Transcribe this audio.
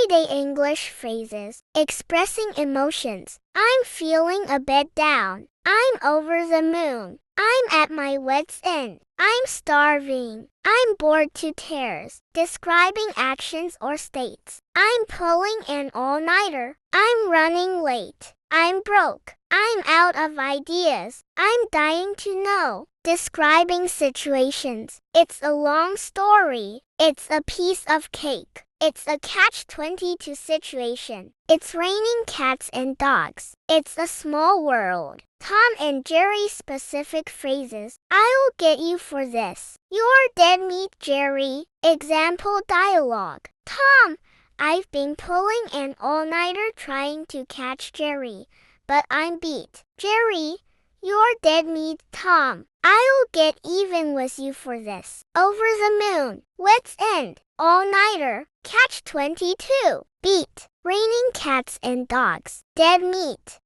Everyday English phrases. Expressing emotions. I'm feeling a bit down. I'm over the moon. I'm at my wit's end. I'm starving. I'm bored to tears. Describing actions or states. I'm pulling an all-nighter. I'm running late. I'm broke. I'm out of ideas. I'm dying to know. Describing situations. It's a long story. It's a piece of cake. It's a catch-22 situation. It's raining cats and dogs. It's a small world. Tom and Jerry specific phrases. I'll get you for this. You're dead meat, Jerry. Example dialogue. Tom, I've been pulling an all-nighter trying to catch Jerry, but I'm beat. Jerry, you're dead meat, Tom. I'll get even with you for this. Over the moon. Wit's end. All-nighter. Catch-22. Beat. Raining cats and dogs. Dead meat.